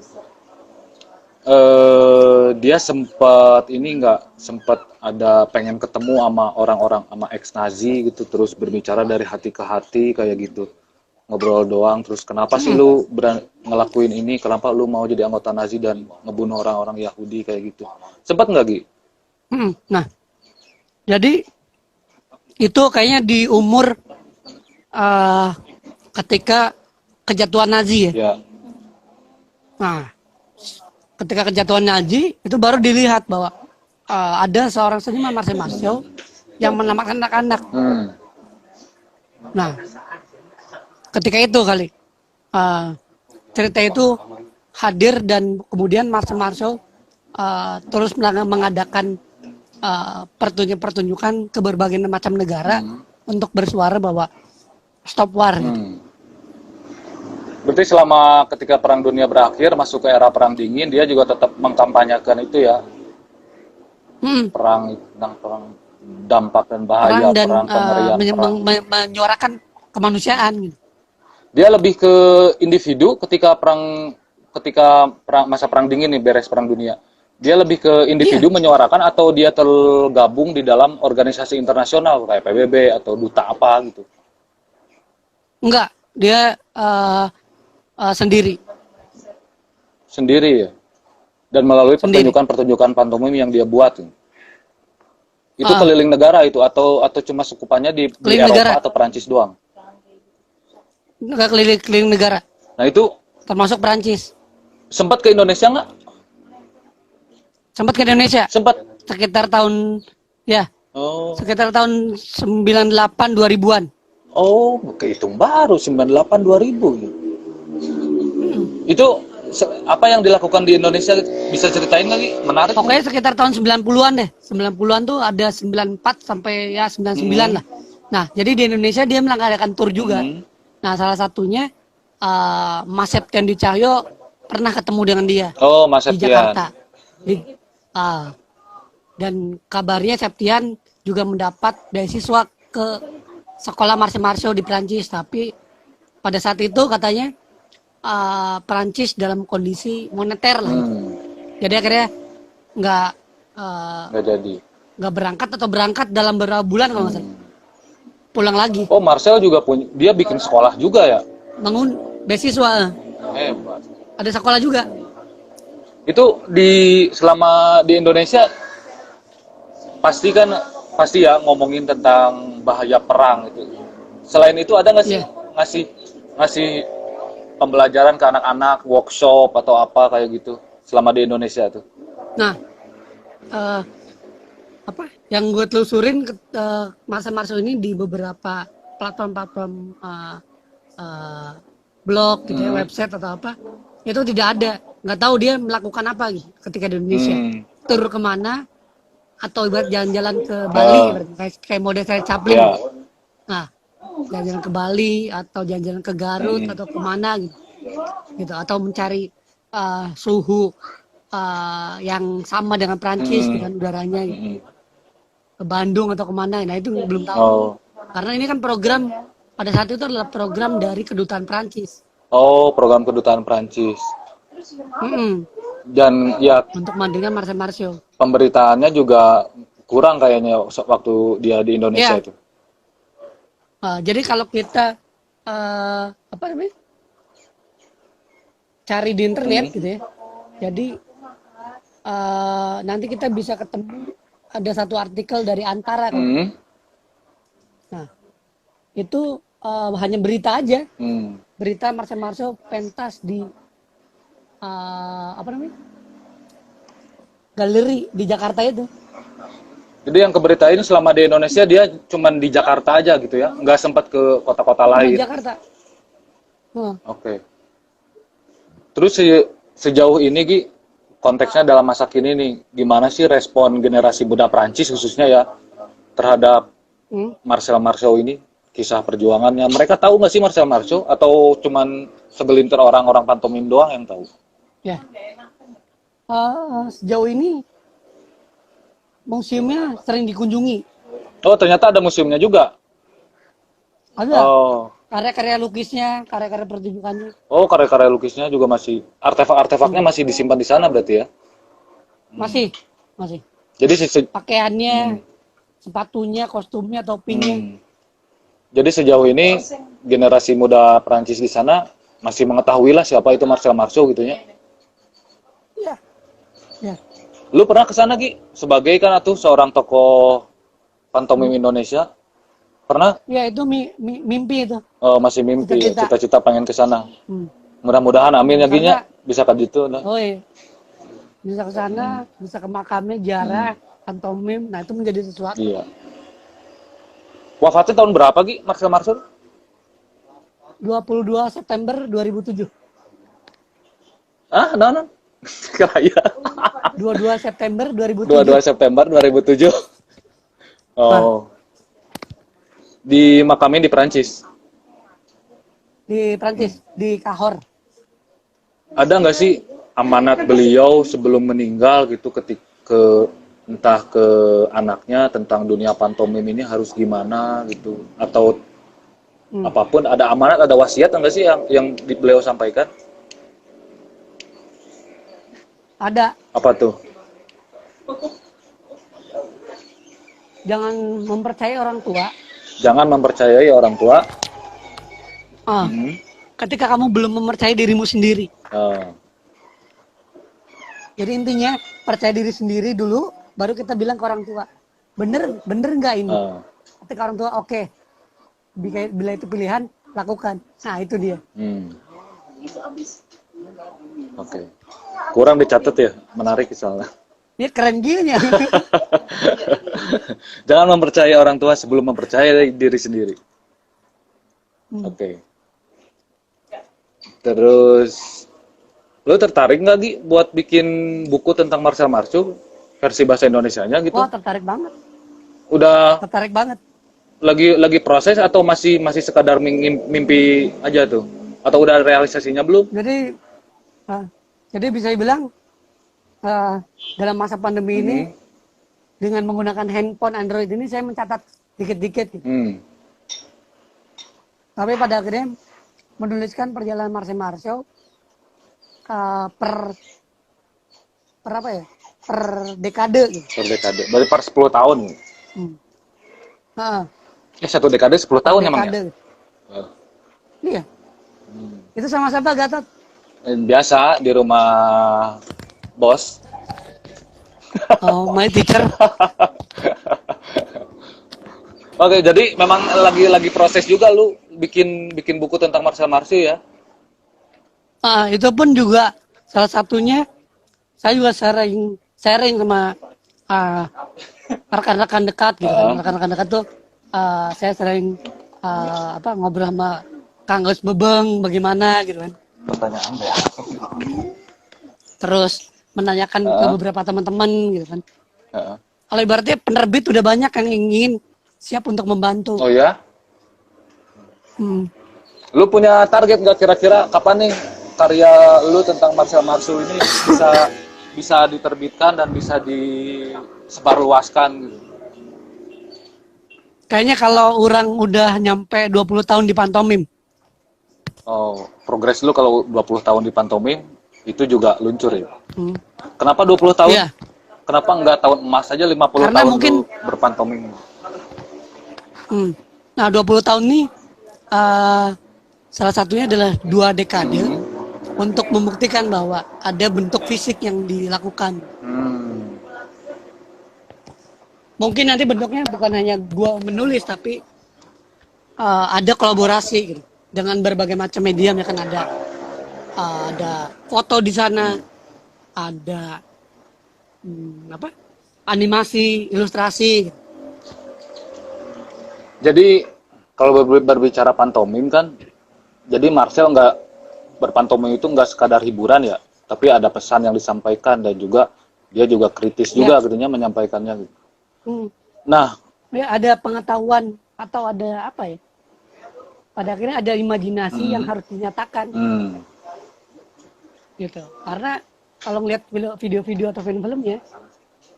dia sempat ada pengen ketemu sama orang-orang sama ex-Nazi gitu, terus berbicara dari hati ke hati kayak gitu, ngobrol doang. Terus kenapa sih lu ngelakuin ini? Kenapa lu mau jadi anggota Nazi dan ngebunuh orang-orang Yahudi kayak gitu? Sempat nggak, Gi? Nah, jadi itu kayaknya di umur ketika kejatuhan Nazi ya. Ya. Nah, ketika kejatuhan Nazi itu baru dilihat bahwa ada seorang seniman Marcel Marceau yang menyelamatkan anak-anak. Nah, ketika itu kali cerita itu hadir dan kemudian Marcel Marceau terus mengadakan pertunjukan ke berbagai macam negara untuk bersuara bahwa stop war. Gitu. Berarti selama ketika Perang Dunia berakhir, masuk ke era Perang Dingin, dia juga tetap mengkampanyekan itu ya, perang tentang perang, dampak dan bahaya Dan perang, kengerian perang. menyuarakan kemanusiaan. Gitu. Dia lebih ke individu ketika masa Perang Dingin nih, beres Perang Dunia. Dia lebih ke individu menyuarakan atau dia tergabung di dalam organisasi internasional kayak PBB atau duta apa gitu? Enggak, dia sendiri. Sendiri ya. Dan melalui pertunjukan-pertunjukan pantomim yang dia buat. Itu keliling negara itu atau cuma sukupannya di Eropa negara. Atau Perancis doang? Enggak keliling negara. Nah itu termasuk Perancis. Sempat ke Indonesia nggak? Sempat ke Indonesia. Sempat. Sekitar tahun ya. Oh. Sekitar tahun 98 2000-an. Oh, kehitung baru 98 2000. Itu apa yang dilakukan di Indonesia, bisa ceritain lagi? Menarik. Pokoknya sekitar tahun 90-an deh. 90-an tuh ada 94 sampai ya 99 lah. Nah, jadi di Indonesia dia mengadakan tur juga. Nah, salah satunya Mas Septian Dwi Cahyo pernah ketemu dengan dia. Oh, Mas Septian. Di Jakarta. Dan kabarnya Septian juga mendapat beasiswa ke sekolah Marcel Marceau di Prancis, tapi pada saat itu katanya Prancis dalam kondisi moneter lah. Jadi akhirnya nggak berangkat atau berangkat dalam beberapa bulan kalau nggak salah. Pulang lagi. Oh, Marcel juga dia bikin sekolah juga ya? Bangun beasiswa. Hebat. Ada sekolah juga. Itu selama di Indonesia pasti ya ngomongin tentang bahaya perang itu. Selain itu ada nggak sih ngasih pembelajaran ke anak-anak, workshop atau apa kayak gitu selama di Indonesia tuh? Nah, yang gue telusurin Marcel ini di beberapa platform blog gitu ya, website atau apa, itu tidak ada. Nggak tahu dia melakukan apa gitu ketika di Indonesia. Tur kemana atau ibarat jalan-jalan ke Bali kayak model saya Chaplin. Nah, jalan-jalan ke Bali atau jalan-jalan ke Garut atau kemana gitu atau mencari suhu yang sama dengan Prancis dengan udaranya gitu. Ke Bandung atau kemana, nah itu belum tahu. Karena ini kan program pada saat itu adalah program dari kedutaan Prancis. Oh, program kedutaan Prancis. Dan ya untuk menghadirkan Marcel Marceau. Pemberitaannya juga kurang kayaknya waktu dia di Indonesia itu. Jadi kalau kita apa namanya cari di internet gitu ya. Jadi nanti kita bisa ketemu ada satu artikel dari Antara. Nah, itu hanya berita aja. Berita Marcel Marceau pentas di apa namanya? Galeri di Jakarta itu. Jadi yang keberitain selama di Indonesia dia cuman di Jakarta aja gitu ya, nggak sempat ke kota-kota Di lain. Jakarta. Oke. Terus sejauh ini Gi, konteksnya dalam masa kini nih, gimana sih respon generasi muda Prancis khususnya ya terhadap Marcel Marceau ini, kisah perjuangannya? Mereka tahu nggak sih Marcel Marceau atau cuman segelintir orang-orang pantomim doang yang tahu? Ya. Sejauh ini museumnya sering dikunjungi. Oh, ternyata ada museumnya juga. Ada Oh. karya-karya lukisnya, karya-karya pertunjukannya. Oh, karya-karya lukisnya juga masih, artefak-artefaknya masih disimpan di sana berarti ya? Masih. Jadi Pakaiannya, sepatunya, kostumnya, topinya. Jadi sejauh ini generasi muda Prancis di sana masih mengetahui lah siapa itu Marcel Marceau gitu ya. Ya. Lu pernah ke sana Ki? Sebagai kan atuh seorang tokoh pantomim Indonesia. Pernah? Ya, itu mimpi itu. Oh, masih mimpi, cita-cita pengen ke sana. Mudah-mudahan amin ya Ginya bisa ke situ. Nah. Oh iya. Bisa ke sana, bisa ke makamnya, ziarah, pantomim. Nah, itu menjadi sesuatu. Iya. Wafatnya tahun berapa Ki Marcel Marceau? 22 September 2007. Nah. Kaya. 22 September 2007. 22 September 2007. Oh. Di makamin di Perancis. Di Prancis, di Cahors. Ada nggak sih amanat beliau sebelum meninggal gitu entah ke anaknya tentang dunia pantomim ini harus gimana gitu atau apapun, ada amanat, ada wasiat enggak sih yang beliau sampaikan? Ada. Apa tuh? Jangan mempercayai orang tua. Jangan mempercayai orang tua. Ketika kamu belum mempercayai dirimu sendiri. Jadi intinya percaya diri sendiri dulu, baru kita bilang ke orang tua. Bener nggak ini? Ketika orang tua oke. Bila itu pilihan, lakukan. Nah itu dia. Oke. Kurang dicatat ya, menarik soalnya. Ini keren gini ya. Jangan mempercayai orang tua sebelum mempercayai diri sendiri. Oke. Terus, lo tertarik nggak Gi buat bikin buku tentang Marcel Marceau versi bahasa Indonesianya gitu? Wah, tertarik banget. Udah Tertarik banget. lagi proses atau masih sekadar mimpi aja tuh? Atau udah realisasinya belum? Jadi bisa dibilang dalam masa pandemi ini dengan menggunakan handphone Android ini saya mencatat dikit-dikit gitu. Tapi pada akhirnya menuliskan perjalanan Marcel Marceau per apa ya? Per dekade gitu. Per dekade. Berarti per 10 tahun. Satu dekade 10 tahun emang ya? Iya. Itu sama siapa Gatot? Biasa di rumah bos. Oh, my teacher. Oke, jadi memang lagi proses juga lu bikin buku tentang Marcel Marceau ya? Itu pun juga salah satunya saya juga sharing sama rekan-rekan dekat gitu kan. Rekan-rekan dekat tuh saya sering ngobrol sama Kang Gus Bebeng bagaimana gitu kan. Pertanyaan ya. Terus menanyakan ke beberapa teman-teman gitu kan. Kalau ibaratnya penerbit udah banyak yang ingin siap untuk membantu. Oh ya? Lu punya target nggak kira-kira kapan nih karya lu tentang Marcel Marceau ini bisa diterbitkan dan bisa disebarluaskan gitu? Kayaknya kalau orang udah nyampe 20 tahun di pantomim. Oh, progres lu kalau 20 tahun di pantomim itu juga luncur ya? Kenapa 20 tahun? Iya. Kenapa nggak tahun emas aja 50 Karena tahun mungkin lu berpantomim? Nah 20 tahun ini salah satunya adalah 2 dekade untuk membuktikan bahwa ada bentuk fisik yang dilakukan. Mungkin nanti bentuknya bukan hanya gua menulis, tapi ada kolaborasi gitu, dengan berbagai macam media. Ya kan ada foto di sana, ada animasi, ilustrasi. Jadi kalau berbicara pantomim kan, jadi Marcel nggak berpantomim itu nggak sekadar hiburan ya, tapi ada pesan yang disampaikan dan juga dia juga kritis juga artinya menyampaikannya. Nah, ya ada pengetahuan atau ada apa ya? Pada akhirnya ada imajinasi yang harus dinyatakan. Gitu. Karena kalau ngeliat video-video atau film-filmnya,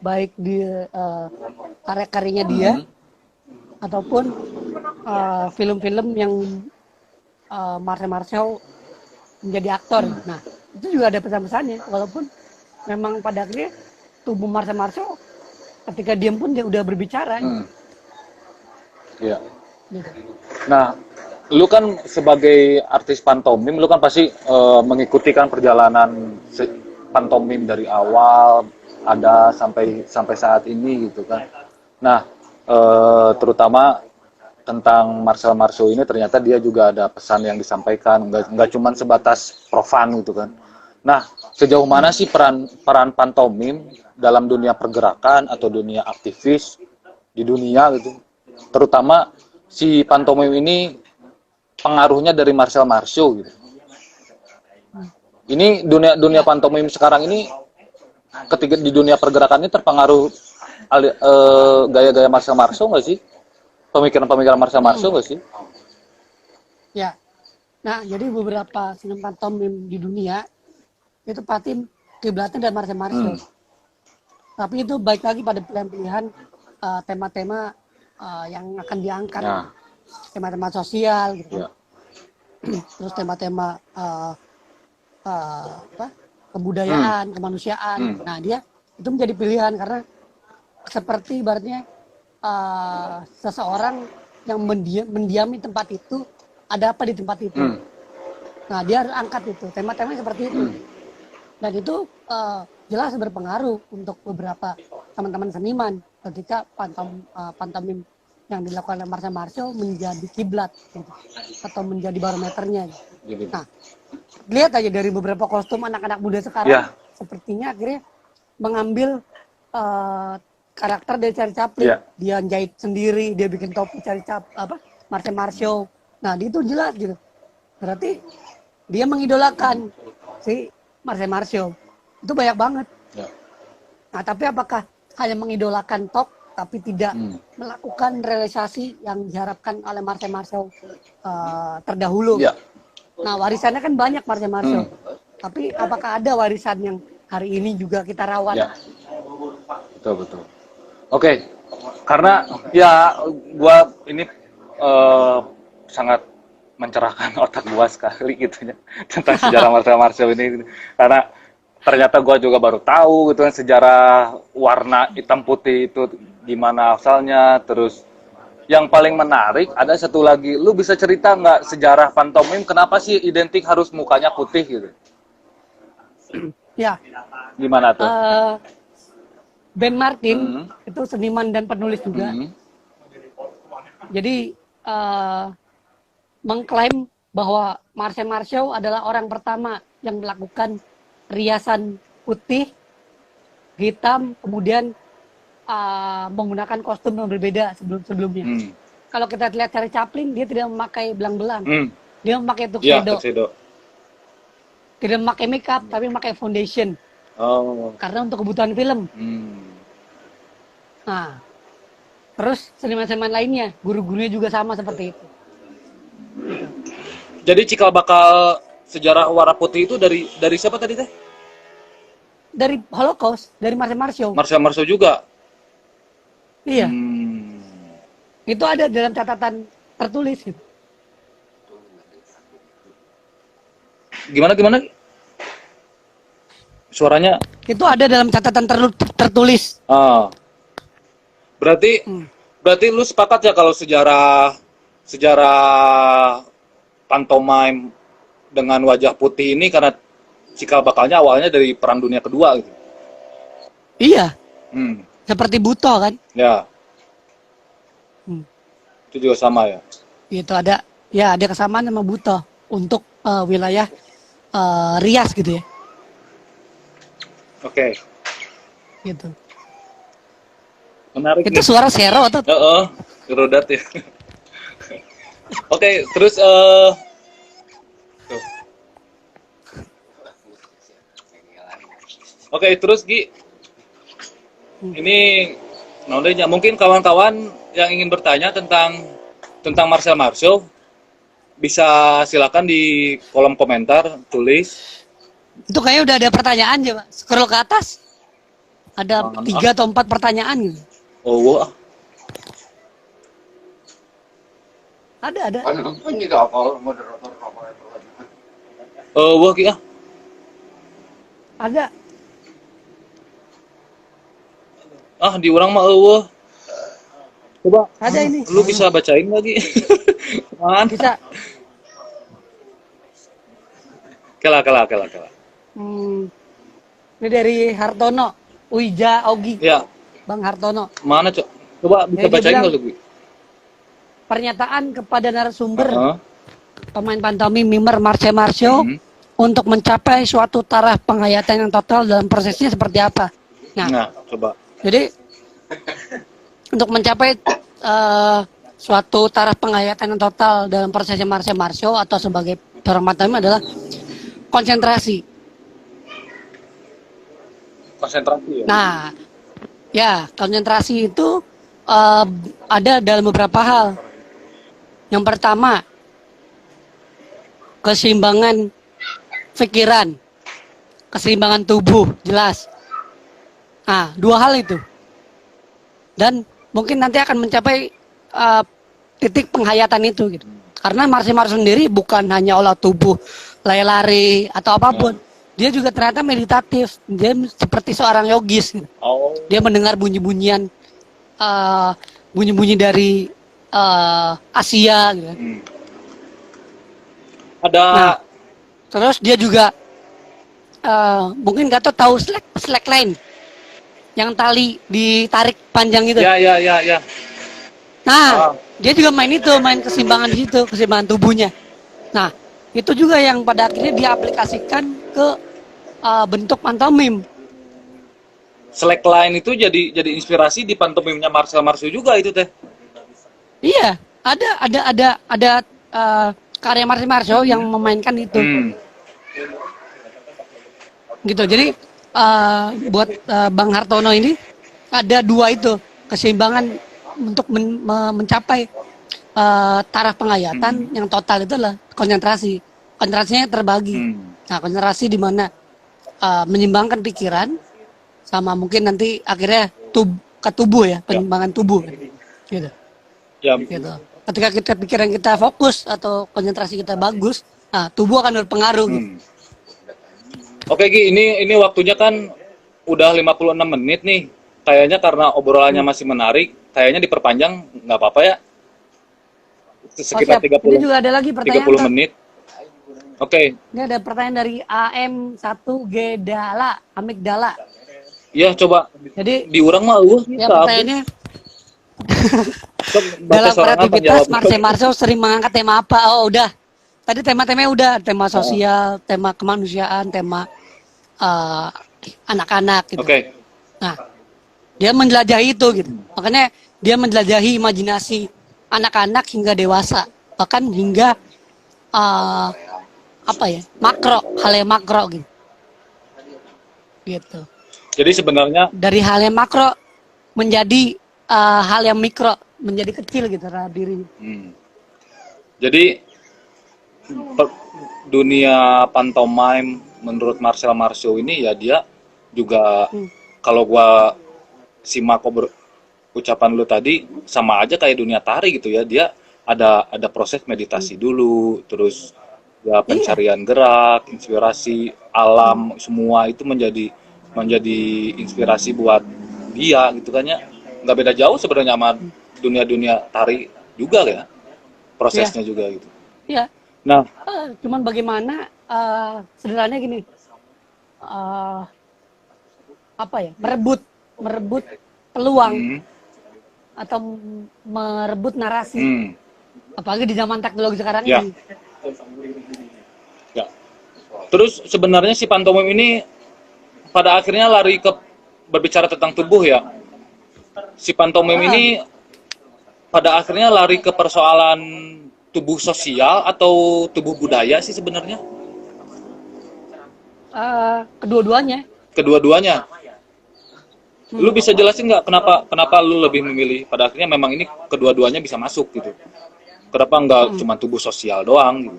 baik di karya-karyanya dia ataupun film-film yang Marcel menjadi aktor. Nah, itu juga ada pesan-pesannya. Walaupun memang pada akhirnya tubuh Marcel ketika diam pun dia udah berbicara. Iya. Gitu. Nah, lu kan sebagai artis pantomim, lu kan pasti mengikuti kan perjalanan pantomim dari awal ada sampai saat ini gitu kan. Nah, terutama tentang Marcel Marceau ini ternyata dia juga ada pesan yang disampaikan, nggak cuma sebatas profan gitu kan. Nah, sejauh mana sih peran pantomim dalam dunia pergerakan atau dunia aktivis di dunia gitu? Terutama si pantomim ini pengaruhnya dari Marcel Marceau gitu. Ini dunia pantomim sekarang ini ketika di dunia pergerakannya terpengaruh gaya-gaya Marcel Marceau nggak sih? Pemikiran-pemikiran Marcel Marceau nggak sih? Ya. Nah, jadi beberapa seni pantomim di dunia itu pasti kiblatnya dari Marcel Marceau. Tapi itu baik lagi pada pilihan-pilihan tema-tema yang akan diangkat. Tema-tema sosial gitu. Terus tema-tema kebudayaan, kemanusiaan. Nah, dia itu menjadi pilihan karena seperti ibaratnya seseorang yang mendiami tempat itu, ada apa di tempat itu. Nah, dia harus angkat itu, tema-temanya seperti itu. Dan itu jelas berpengaruh untuk beberapa teman-teman seniman ketika pantomim yang dilakukan oleh Marcel Marceau menjadi kiblat gitu, atau menjadi barometernya. Gitu. Nah, lihat aja dari beberapa kostum anak-anak muda sekarang, sepertinya akhirnya mengambil karakter dari Charlie Chaplin. Dia jahit sendiri, dia bikin topi Marcel Marceau. Nah, itu jelas gitu. Berarti dia mengidolakan si Marcel Marceau. Itu banyak banget. Nah, tapi apakah hanya mengidolakan tapi tidak melakukan realisasi yang diharapkan oleh Marcel Marceau terdahulu? Nah, warisannya kan banyak Marcel Marceau. Tapi apakah ada warisan yang hari ini juga kita rawat? Betul. Oke, karena ya gua ini sangat mencerahkan otak gua sekali gitu ya tentang sejarah Marcel Marceau ini, karena ternyata gua juga baru tahu gitu kan sejarah warna hitam putih itu gimana asalnya. Terus yang paling menarik ada satu lagi, lu bisa cerita nggak sejarah pantomim kenapa sih identik harus mukanya putih gitu? Ya. Gimana tuh? Ben Martin itu seniman dan penulis juga. Jadi mengklaim bahwa Marcel Marceau adalah orang pertama yang melakukan riasan putih, hitam, kemudian menggunakan kostum yang berbeda sebelumnya. Kalau kita lihat Charlie Chaplin, dia tidak memakai belang-belang, dia memakai tuxedo. Tidak memakai makeup, tapi memakai foundation. Karena untuk kebutuhan film. Nah, terus seniman-seniman lainnya, guru-gurunya juga sama seperti itu. Jadi cikal bakal sejarah warna putih itu dari siapa tadi teh? Dari Holocaust, dari Marcel Marceau. Marcel Marceau juga. Iya. Itu ada dalam catatan tertulis. Gitu. Gimana? Suaranya? Itu ada dalam catatan tertulis. Berarti lu sepakat ya kalau sejarah pantomime dengan wajah putih ini karena cikal bakalnya awalnya dari Perang Dunia Kedua gitu. Iya, Hmm. seperti Buto kan. Ya, Hmm. itu juga sama ya. Gitu ada kesamaan sama Buto untuk wilayah Rias gitu ya. Oke, Gitu. menarik Itu nih. suara Sero atau Heeh, Rodat ya. Oke, terus tuh. Oke, terus Gi, ini knowledge-nya mungkin kawan-kawan yang ingin bertanya tentang Marcel Marceau bisa silakan di kolom komentar tulis. itu kayaknya udah ada pertanyaan coba. Scroll ke atas. Ada Mana? 3 atau 4 pertanyaan gitu. Oh, wah. Ada. Wah Gi, ah. Ada. Di orang mah wah. Coba Ada ini. lu bisa bacain lagi. Man. Bisa. Kela. Ini dari Hartono, Wija Ogi, Ya, Bang Hartono. mana Cok? Coba bisa Ya, dia bacain bilang- nggak lu Gi? Pernyataan kepada narasumber Heeh. pemain pantomim mimer Marcel Marceau untuk mencapai suatu taraf penghayatan yang total dalam prosesnya seperti apa. Nah, coba. Jadi untuk mencapai suatu taraf penghayatan yang total dalam prosesnya Marcel Marceau atau sebagai seorang pantomim adalah konsentrasi. Konsentrasi ya. Nah, ya konsentrasi itu ada dalam beberapa hal. Yang pertama, keseimbangan pikiran, keseimbangan tubuh, jelas. Nah, 2 hal itu. Dan mungkin nanti akan mencapai titik penghayatan itu gitu. Karena Marcel Marceau sendiri bukan hanya olah tubuh, lari-lari atau apapun. Dia juga ternyata meditatif. Dia seperti seorang yogis gitu. Oh. Dia mendengar bunyi-bunyian bunyi-bunyi dari Asia gitu. Ada Nah, terus dia juga mungkin nggak tahu slackline yang tali ditarik panjang gitu. ya. Nah, dia juga main keseimbangan di situ, keseimbangan tubuhnya. Nah, itu juga yang pada akhirnya dia aplikasikan ke bentuk pantomim. Slackline itu jadi inspirasi di pantomimnya Marcel Marceau juga itu teh. Iya, ada karya Marcel Marceau yang memainkan itu. Gitu. Jadi buat Bang Hartono ini ada 2 itu, keseimbangan untuk mencapai taraf penghayatan yang total itu adalah konsentrasi. Konsentrasinya terbagi. Nah, konsentrasi di mana menyeimbangkan pikiran sama mungkin nanti akhirnya ke tubuh ya, penyimbangan tubuh gitu. Ya. Gitu. Ketika pikiran kita fokus atau konsentrasi kita bagus, nah tubuh akan berpengaruh gitu. Oke Gi, ini waktunya kan udah 56 menit nih. Kayaknya karena obrolannya masih menarik, kayaknya diperpanjang nggak apa-apa ya. Sekitar siap. 30 Ini juga ada lagi pertanyaan. 30 menit. Oke. Ini ada pertanyaan dari AM1G Dala, Amigdala. Ya coba Jadi di urang mah ya pertanyaannya dalam kreativitas Marcel Marceau sering mengangkat tema apa? Oh udah, tadi tema-temanya udah, tema sosial, tema kemanusiaan, tema anak-anak gitu. Oke. Nah, dia menjelajahi itu gitu. Makanya dia menjelajahi imajinasi anak-anak hingga dewasa, bahkan hingga makro, hal yang makro gitu. Gitu. Jadi sebenarnya Dari hal yang makro menjadi hal yang mikro, menjadi kecil gitu terhadap dirinya. Jadi dunia pantomime menurut Marcel Marceau ini ya dia juga kalau gua simak ucapan lu tadi sama aja kayak dunia tari gitu ya. Dia ada proses meditasi dulu, terus ya pencarian gerak, inspirasi alam, semua itu menjadi inspirasi buat dia gitu kan ya. Nggak beda jauh sebenarnya sama dunia tari juga ya, prosesnya juga gitu. Iya. Nah, Cuman bagaimana sederhananya gini, eh, apa ya, merebut peluang Hmm. atau merebut narasi, Hmm. apalagi di zaman teknologi sekarang Ya. ini. Ya. Terus sebenarnya si pantomim ini pada akhirnya lari ke berbicara tentang tubuh ya. Si pantomim ini pada akhirnya lari ke persoalan tubuh sosial atau tubuh budaya sih sebenarnya? Kedua-duanya. Kedua-duanya. Lu bisa jelasin nggak kenapa lu lebih memilih pada akhirnya memang ini kedua-duanya bisa masuk gitu? Kenapa nggak cuma tubuh sosial doang gitu?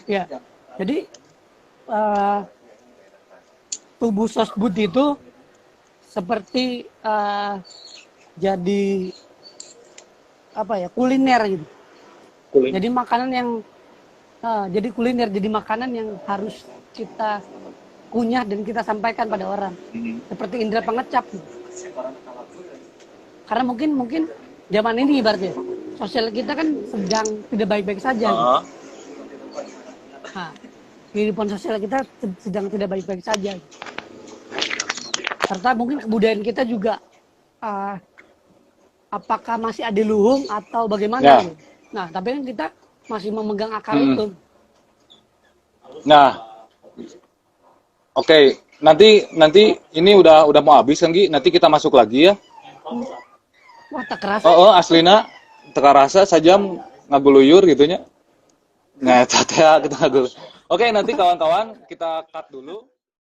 Ya, jadi tubuh sosbud itu seperti jadi apa ya, kuliner gitu. Kulit. Jadi makanan yang jadi kuliner, jadi makanan yang harus kita kunyah dan kita sampaikan pada orang. Hmm. Seperti indera pengecap gitu. Karena mungkin zaman ini ibaratnya sosial kita kan sedang tidak baik-baik saja. Gitu. Ah. Nah, kehidupan sosial kita sedang tidak baik-baik saja. Serta mungkin kebudayaan kita juga apakah masih adiluhung atau bagaimana? Ya. Gitu. Nah, tapi kan kita masih memegang akar Mm-mm. itu. Nah, oke, nanti ini udah mau habis kan Gi? Nanti kita masuk lagi ya. Wah, tak kerasa. Oh, aslina teka rasa sajam ngaguluyur gitunya. Nah, tata kita ngagul. Oke, nanti kawan-kawan kita cut dulu.